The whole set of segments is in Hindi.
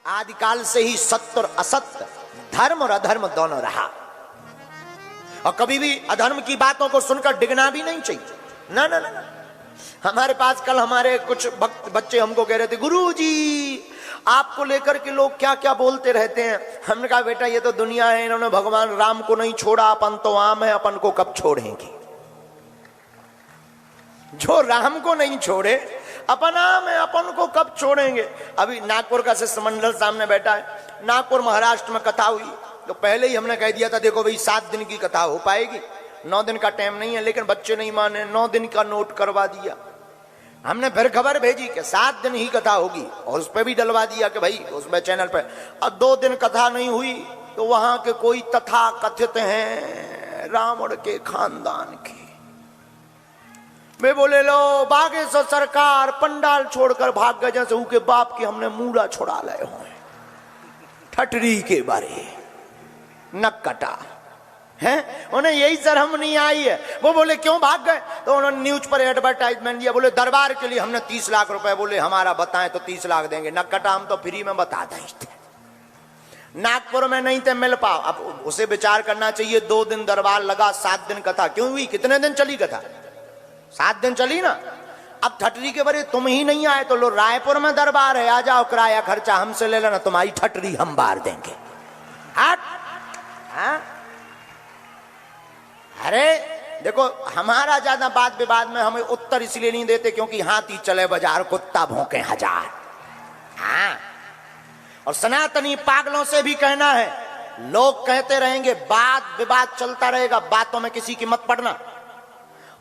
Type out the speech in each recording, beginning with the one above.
आदिकाल से ही सत्य और असत्य, धर्म और अधर्म दोनों रहा, और कभी भी अधर्म की बातों को सुनकर डिगना भी नहीं चाहिए। ना ना ना ना। हमारे पास कल हमारे कुछ बच्चे हमको कह रहे थे, गुरुजी आपको लेकर के लोग क्या क्या बोलते रहते हैं। हमने कहा बेटा ये तो दुनिया है, इन्होंने भगवान राम को नहीं छोड़ा, अपन तो आम है, अपन को कब छोड़ेंगे। जो राम को नहीं छोड़े अपन आम है, अपन को कब छोड़ेंगे। अभी नागपुर का शिष्टमंडल सामने बैठा है, नागपुर महाराष्ट्र में कथा हुई तो पहले ही हमने कह दिया था देखो भाई 7 दिन की कथा हो पाएगी, 9 दिन का टाइम नहीं है, लेकिन बच्चे नहीं माने, 9 दिन का नोट करवा दिया। हमने फिर खबर भेजी कि 7 दिन ही कथा होगी, और उस पर भी डलवा दिया कि भाई उसमें चैनल पे, और 2 दिन कथा नहीं हुई तो वहां के कोई तथा कथित हैं रावण के खानदान के वे बोले लो बागेश्वर सरकार पंडाल छोड़कर भाग गए जैसे उनके बाप के हमने मूड़ा छुड़ा लाए हो। ठटरी के बारे नक कटा है, उन्हें यही शर्म नहीं आई है। वो बोले क्यों भाग गए, तो उन्होंने न्यूज पर एडवर्टाइजमेंट दिया, बोले दरबार के लिए हमने 30 लाख रुपए, बोले हमारा बताएं तो 30 लाख देंगे। नक कटा हम तो फ्री में बता दें। नागपुर में नहीं थे मिल पाओ, अब उसे विचार करना चाहिए। 2 दिन दरबार लगा, 7 दिन कथा क्यों हुई, कितने दिन चली कथा, 7 दिन चली ना। अब ठटरी के बारे तुम ही नहीं आए तो लो रायपुर में दरबार है, आ जाओ, किराया खर्चा हमसे ले लेना, तुम्हारी ठटरी हम बार देंगे। हट। हाँ? अरे देखो हमारा ज्यादा बात विवाद में हमें उत्तर इसलिए नहीं देते क्योंकि हाथी चले बाजार कुत्ता भौंके हजार। हाँ, और सनातनी पागलों से भी कहना है, लोग कहते रहेंगे, बात विवाद चलता रहेगा, बातों में किसी की मत पड़ना।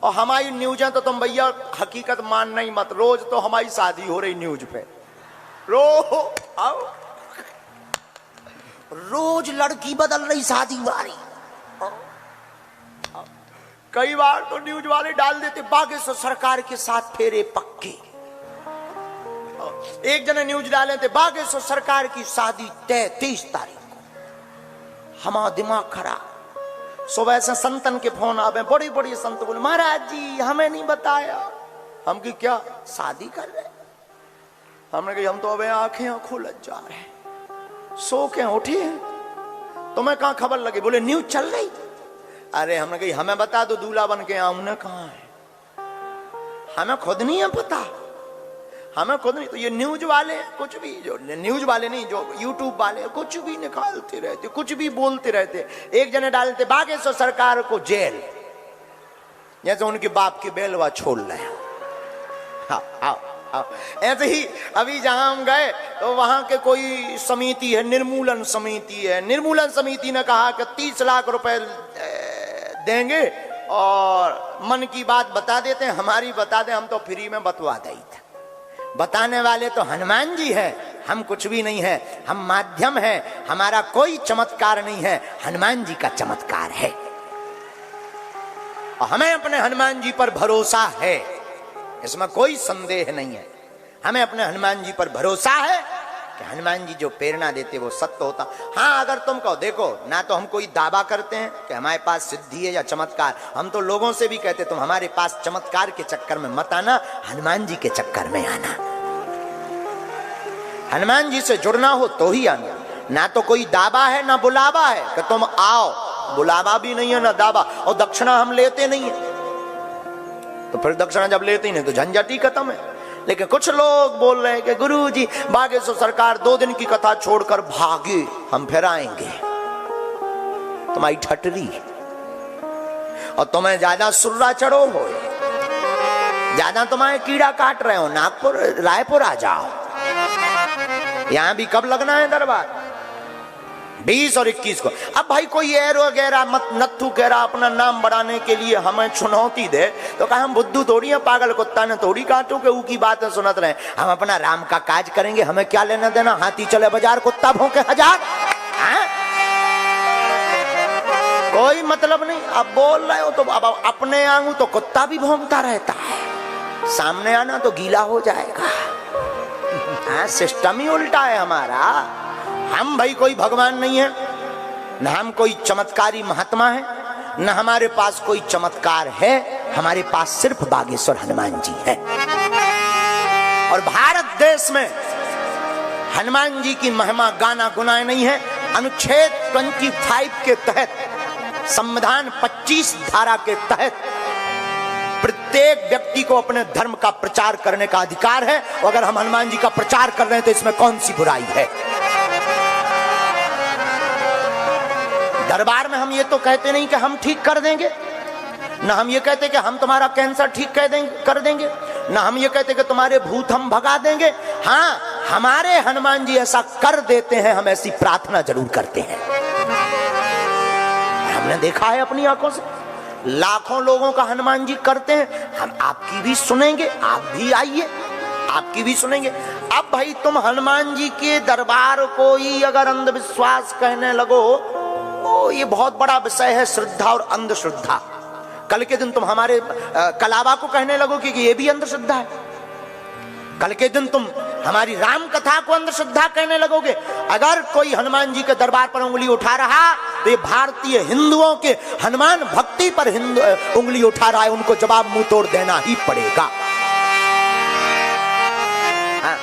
और हमारी न्यूज़ें तो तुम भैया हकीकत मानना ही मत, रोज तो हमारी शादी हो रही न्यूज पे, रोज लड़की बदल रही शादी वाली। कई बार तो न्यूज वाले डाल देते बागेश्वर सरकार के साथ फेरे पक्के। एक जने न्यूज डाले थे बागेश्वर सरकार की शादी तय 23 तारीख को। हमारा दिमाग खराब, सुबह से संतन के फोन आवे, बड़ी बड़ी संत बोले महाराज जी हमें नहीं बताया। हम की क्या शादी कर रहे, हमने कही हम तो अबे आंखें खोल जा रहे हैं, सो के उठी है, तुम्हें कहां खबर लगी, बोले न्यूज चल रही। अरे हमने कही हमें बता दो दूल्हा बन के आऊं, कहां है, हमें खुद नहीं है पता, हमें खुद नहीं। तो ये न्यूज वाले कुछ भी, जो न्यूज वाले नहीं, जो यूट्यूब वाले कुछ भी निकालते रहते, कुछ भी बोलते रहते। एक जने डालते बागेश्वर सरकार को जेल, जैसे उनके बाप की बेलवा छोड़ रहे। ऐसे ही अभी जहां हम गए तो वहां के कोई समिति है, निर्मूलन समिति है, निर्मूलन समिति ने कहा कि 30 लाख रुपए देंगे और मन की बात बता देते हैं, हमारी बता दें, हम तो फ्री में बतवा देते। बताने वाले तो हनुमान जी हैं, हम कुछ भी नहीं है, हम माध्यम हैं, हमारा कोई चमत्कार नहीं है, हनुमान जी का चमत्कार है। और हमें अपने हनुमान जी पर भरोसा है, इसमें कोई संदेह नहीं है। हमें अपने हनुमान जी पर भरोसा है कि हनुमान जी जो प्रेरणा देते वो सत्य होता। हाँ, अगर तुम कहो, देखो ना तो हम कोई दावा करते हैं कि हमारे पास सिद्धि है या चमत्कार, हम तो लोगों से भी कहते तुम हमारे पास चमत्कार के चक्कर में मत आना, हनुमान जी के चक्कर में आना। हनुमान जी से जुड़ना हो तो ही आना, ना तो कोई दावा है ना बुलावा है कि तुम आओ, बुलावा भी नहीं है ना दावा। और दक्षिणा हम लेते नहीं है, तो फिर दक्षिणा जब लेते ही नहीं तो झंझट ही खत्म है। लेकिन कुछ लोग बोल रहे हैं कि गुरुजी बागेश्वर सरकार 2 दिन की कथा छोड़कर भागे, हम फिर आएंगे। तुम्हारी ठटरी, और तुम्हें ज्यादा सुर्रा चढ़ो हो, ज्यादा तुम्हारे कीड़ा काट रहे हो, नागपुर रायपुर आ जाओ, यहां भी कब लगना है दरबार, 20 और 21 को। अब भाई कोई एर वगैरह मत नत्थु कह रहा अपना नाम बढ़ाने के लिए हमें चुनौती दे, तो कहा हम बुद्धू थोड़ी है, पागल कुत्ता ने थोड़ी काटू के ऊ की बातें सुनत रहे, हम अपना राम का काज करेंगे, हमें क्या लेना देना, हाथी चले बाजार कुत्ता भौंके हजार। कोई मतलब नहीं। अब बोल रहे हो तो अब अपने आऊं तो कुत्ता भी भौंकता रहता है, सामने आना तो गीला हो जाएगा। सिस्टम ही उल्टा है हमारा। हम भाई कोई भगवान नहीं है, न हम कोई चमत्कारी महात्मा है, न हमारे पास कोई चमत्कार है, हमारे पास सिर्फ बागेश्वर हनुमान जी है। और भारत देश में हनुमान जी की महिमा गाना गुनाए नहीं है। अनुच्छेद 25 के तहत, संविधान 25 धारा के तहत प्रत्येक व्यक्ति को अपने धर्म का प्रचार करने का अधिकार है। अगर हम हनुमान जी का प्रचार कर रहे हैं तो इसमें कौन सी बुराई है? दरबार में हम ये तो कहते नहीं कि हम ठीक कर देंगे, ना हम ये कहते कि हम तुम्हारा कैंसर ठीक कर देंगे, ना हम ये कहते कि तुम्हारे भूत हम भगा देंगे। हाँ, हमारे हनुमान जी ऐसा कर देते हैं, हम ऐसी प्रार्थना जरूर करते हैं। हमने देखा है अपनी आंखों से, लाखों लोगों का हनुमान जी करते हैं। हम आपकी भी सुनेंगे, आप भी आइए, आपकी भी सुनेंगे। अब भाई तुम हनुमान जी के दरबार को ही अगर अंधविश्वास कहने लगो, तो ये बहुत बड़ा विषय है, श्रद्धा और अंधश्रद्धा। कल के दिन तुम हमारे कलावा को कहने लगोगे कि ये भी अंधश्रद्धा है। कल के दिन तुम हमारी राम कथा को अंधश्रद्धा कहने लगोगे। अगर कोई हनुमान जी के दरबार पर उंगली उठा रहा तो ये भारतीय हिंदुओं के हनुमान भक्ति पर उंगली उठा रहा है, उनको जवाब मुंह तोड़ देना ही पड़ेगा। हाँ।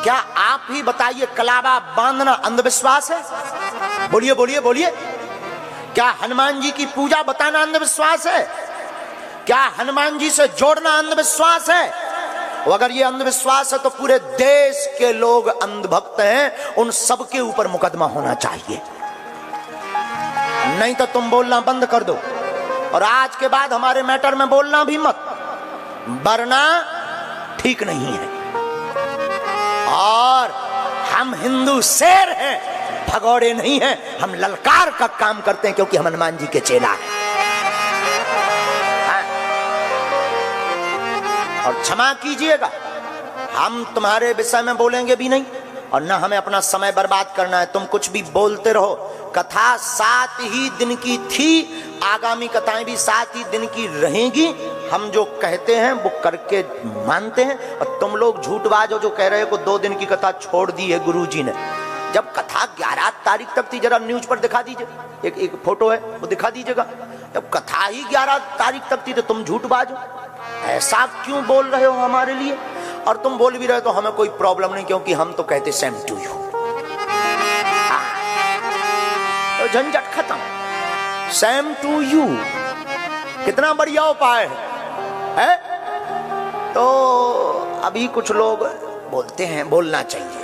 क्या आप ही बताइए, कलावा बांधना अंधविश्वास है? बोलिए बोलिए बोलिए। क्या हनुमान जी की पूजा बताना अंधविश्वास है? क्या हनुमान जी से जोड़ना अंधविश्वास है? अगर ये अंधविश्वास है तो पूरे देश के लोग अंधभक्त हैं, उन सब के ऊपर मुकदमा होना चाहिए। नहीं तो तुम बोलना बंद कर दो, और आज के बाद हमारे मैटर में बोलना भी मत, वरना ठीक नहीं है। और हम हिंदू शेर हैं, भगौड़े नहीं हैं। हम ललकार का काम करते हैं क्योंकि हम हनुमान जी के चेला हैं। और क्षमा कीजिएगा, हम तुम्हारे विषय में बोलेंगे भी नहीं, और ना हमें अपना समय बर्बाद करना है। तुम कुछ भी बोलते रहो। कथा 7 ही दिन की थी, आगामी कथाएं भी 7 ही दिन की रहेंगी। हम जो कहते हैं वो करके मानते हैं। और तुम लोग झूठबाज हो जो कह रहे हो कि 2 दिन की कथा छोड़ दी है गुरुजी ने। जब कथा 11 तारीख तक थी, जरा न्यूज पर दिखा दीजिए, एक फोटो है वो दिखा दीजिएगा। जब कथा ही 11 तारीख तक थी तो तुम झूठबाज हो। ऐसा क्यों बोल रहे हो हमारे लिए? और तुम बोल भी रहे तो हमें कोई प्रॉब्लम नहीं, क्योंकि हम तो कहते सेम टू यू। तो झंझट खत्म, सेम टू यू। कितना बढ़िया उपाय है? तो अभी कुछ लोग बोलते हैं, बोलना चाहिए।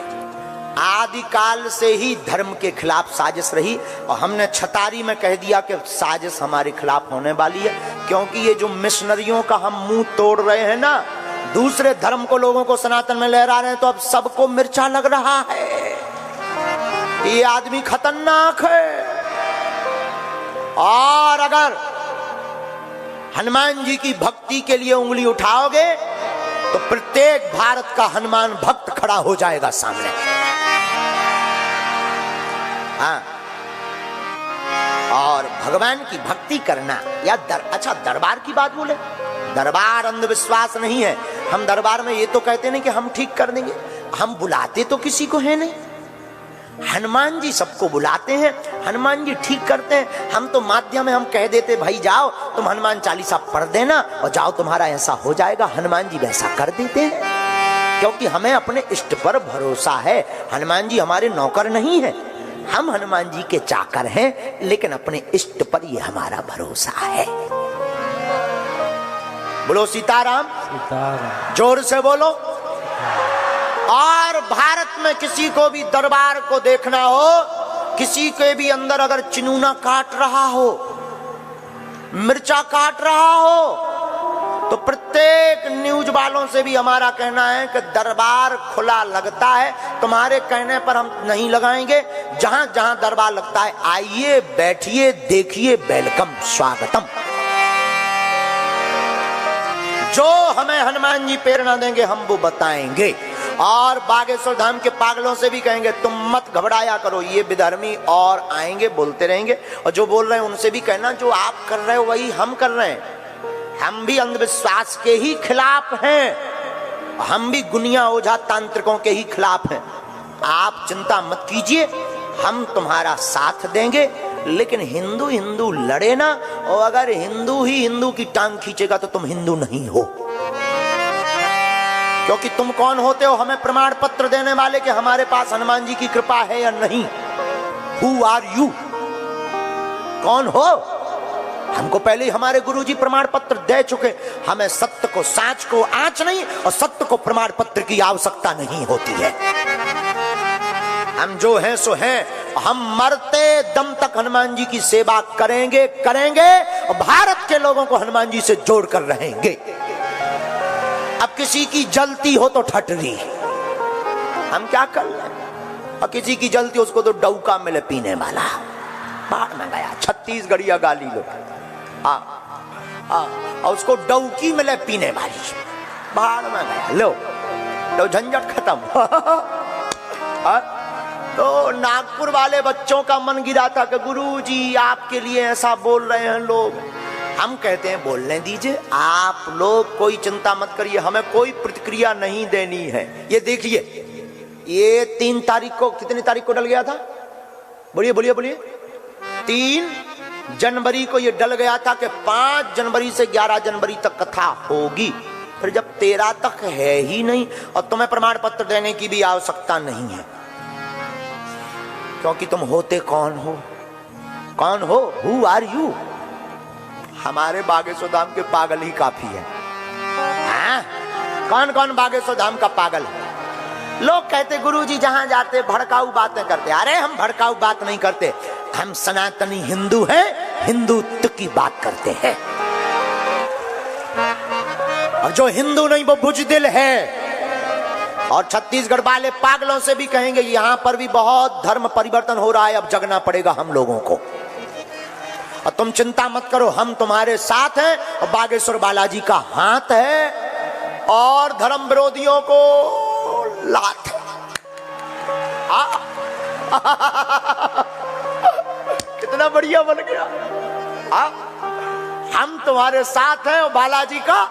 आदिकाल से ही धर्म के खिलाफ साजिश रही, और हमने छतारी में कह दिया कि साजिश हमारे खिलाफ होने वाली है। क्योंकि ये जो मिशनरियों का हम मुंह तोड़ रहे हैं ना, दूसरे धर्म को लोगों को सनातन में लहरा रहे हैं, तो अब सबको मिर्चा लग रहा है। ये आदमी खतरनाक है। और अगर हनुमान जी की भक्ति के लिए उंगली उठाओगे तो प्रत्येक भारत का हनुमान भक्त खड़ा हो जाएगा सामने। हाँ। और भगवान की भक्ति करना या अच्छा, दरबार की बात बोले, दरबार अंधविश्वास नहीं है। हम दरबार में ये तो कहते नहीं कि हम ठीक कर देंगे, हम बुलाते तो किसी को है नहीं। हनुमान जी सबको बुलाते हैं, हनुमान जी ठीक करते हैं। हम तो माध्यम में हम कह देते भाई जाओ तुम हनुमान चालीसा पढ़ देना और जाओ तुम्हारा ऐसा हो जाएगा। हनुमान जी वैसा कर देते हैं क्योंकि हमें अपने इष्ट पर भरोसा है। हनुमान जी हमारे नौकर नहीं है, हम हनुमान जी के चाकर हैं, लेकिन अपने इष्ट पर ये हमारा भरोसा है। बोलो सीताराम, सीताराम। जोर से बोलो। और भारत में किसी को भी दरबार को देखना हो, किसी के भी अंदर अगर चिनूना काट रहा हो, मिर्चा काट रहा हो, तो प्रत्येक न्यूज वालों से भी हमारा कहना है कि दरबार खुला लगता है, तुम्हारे कहने पर हम नहीं लगाएंगे। जहां जहां दरबार लगता है आइए, बैठिए, देखिए, वेलकम, स्वागतम। जो हमें हनुमान जी प्रेरणा देंगे हम वो बताएंगे। और बागेश्वर धाम के पागलों से भी कहेंगे तुम मत घबराया करो, ये विधर्मी और आएंगे, बोलते रहेंगे। और जो बोल रहे हैं उनसे भी कहना जो आप कर रहे हो वही हम कर रहे हैं। हम भी अंधविश्वास के ही खिलाफ हैं, हम भी गुनिया ओझा तांत्रिकों के ही खिलाफ हैं। आप चिंता मत कीजिए, हम तुम्हारा साथ देंगे। लेकिन हिंदू हिंदू लड़े ना, और अगर हिंदू ही हिंदू की टांग खींचेगा तो तुम हिंदू नहीं हो। क्योंकि तुम कौन होते हो हमें प्रमाण पत्र देने वाले कि हमारे पास हनुमान जी की कृपा है या नहीं? Who are you? कौन हो? हमको पहले ही हमारे गुरुजी प्रमाण पत्र दे चुके। हमें सत्य को, साच को आंच नहीं और सत्य को प्रमाण पत्र की आवश्यकता नहीं होती है। हम जो हैं सो हैं। हम मरते दम तक हनुमान जी की सेवा करेंगे और भारत के लोगों को हनुमान जी से जोड़कर रहेंगे। अब किसी की जलती हो तो ठटरी, हम क्या कर लें? और किसी की जलती उसको तो डौका मिले पीने वाला, बाढ़ में गया। छत्तीसगढ़िया गाली लो, और उसको डौकी मिले पीने वाली, बाढ़ में गया। लो तो झंझट खत्म। तो नागपुर वाले बच्चों का मन गिरा था कि गुरुजी आपके लिए ऐसा बोल रहे हैं लोग। हम कहते हैं बोलने दीजिए, आप लोग कोई चिंता मत करिए, हमें कोई प्रतिक्रिया नहीं देनी है। ये देखिए, ये 3 तारीख को, कितनी तारीख को डल गया था? बोलिए बोलिए बोलिए। 3 जनवरी को ये डल गया था कि 5 जनवरी से 11 जनवरी तक कथा होगी। फिर जब 13 तक है ही नहीं और तुम्हें प्रमाण पत्र देने की भी आवश्यकता नहीं है, क्योंकि तुम होते कौन हो? कौन हो? Who are you? हमारे बागेश्वर धाम के पागल ही काफी है। हाँ? कौन कौन बागेश्वर धाम का पागल है? लोग कहते गुरुजी जहां जाते भड़काऊ बातें करते। अरे हम भड़काऊ बात नहीं करते, हम सनातनी हिंदू हैं, हिंदुत्व की बात करते हैं। और जो हिंदू नहीं वो बुजदिल है। और छत्तीसगढ़ वाले पागलों से भी कहेंगे यहां पर भी बहुत धर्म परिवर्तन हो रहा है, अब जगना पड़ेगा हम लोगों को। और तुम चिंता मत करो, हम तुम्हारे साथ हैं और बागेश्वर बालाजी का हाथ है और धर्म विरोधियों को लात है। कितना बढ़िया बन गया। हम तुम्हारे साथ हैं और बालाजी का,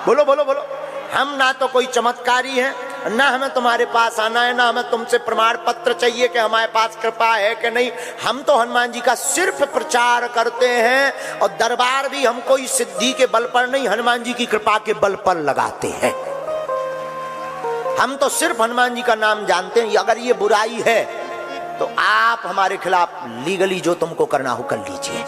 बोलो बोलो बोलो। हम ना तो कोई चमत्कारी हैं, ना हमें तुम्हारे पास आना है, ना हमें तुमसे प्रमाण पत्र चाहिए कि हमारे पास कृपा है कि नहीं। हम तो हनुमान जी का सिर्फ प्रचार करते हैं और दरबार भी हम कोई सिद्धि के बल पर नहीं, हनुमान जी की कृपा के बल पर लगाते हैं। हम तो सिर्फ हनुमान जी का नाम जानते हैं। अगर ये बुराई है तो आप हमारे खिलाफ लीगली जो तुमको करना हो कर लीजिए।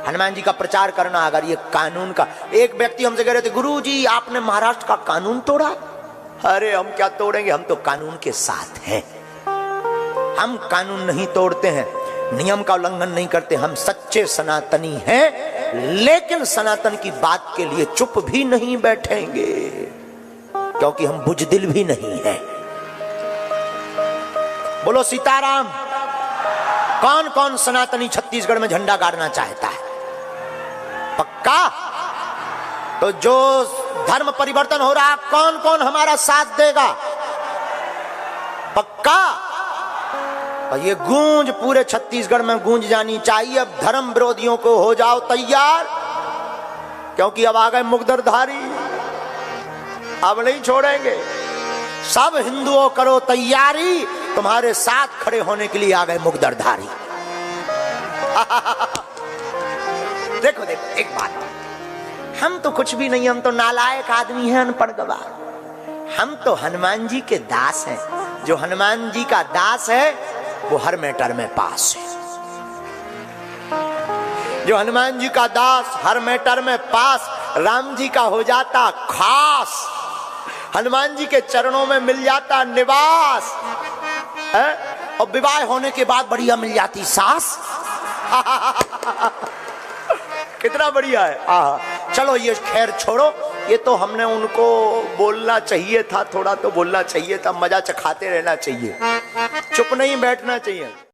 हनुमान जी का प्रचार करना, अगर ये कानून का, एक व्यक्ति हमसे कह रहे थे गुरुजी आपने महाराष्ट्र का कानून तोड़ा। अरे हम क्या तोड़ेंगे, हम तो कानून के साथ हैं। हम कानून नहीं तोड़ते हैं, नियम का उल्लंघन नहीं करते। हम सच्चे सनातनी हैं, लेकिन सनातन की बात के लिए चुप भी नहीं बैठेंगे, क्योंकि हम बुजदिल भी नहीं है। बोलो सीताराम। कौन कौन सनातनी छत्तीसगढ़ में झंडा गाड़ना चाहता है? पक्का? तो जो धर्म परिवर्तन हो रहा, कौन कौन हमारा साथ देगा? पक्का? और ये गूंज पूरे छत्तीसगढ़ में गूंज जानी चाहिए। अब धर्म विरोधियों को हो जाओ तैयार, क्योंकि अब आ गए मुगदरधारी, अब नहीं छोड़ेंगे। सब हिंदुओं करो तैयारी, तुम्हारे साथ खड़े होने के लिए आ गए मुगदरधारी। देखो देखो एक बात, हम तो कुछ भी नहीं, हम तो नालायक आदमी हैं, अनपढ़ गवार। हम तो हनुमान जी के दास हैं। जो हनुमान जी का दास है वो हर मैटर में पास है। जो हनुमान जी का दास हर मैटर में पास, राम जी का हो जाता खास, हनुमान जी के चरणों में मिल जाता निवास है? और विवाह होने के बाद बढ़िया मिल जाती सास। कितना बढ़िया है। चलो ये खैर छोड़ो, ये तो हमने उनको बोलना चाहिए था, थोड़ा तो बोलना चाहिए था, मजा चखाते रहना चाहिए, चुप नहीं बैठना चाहिए।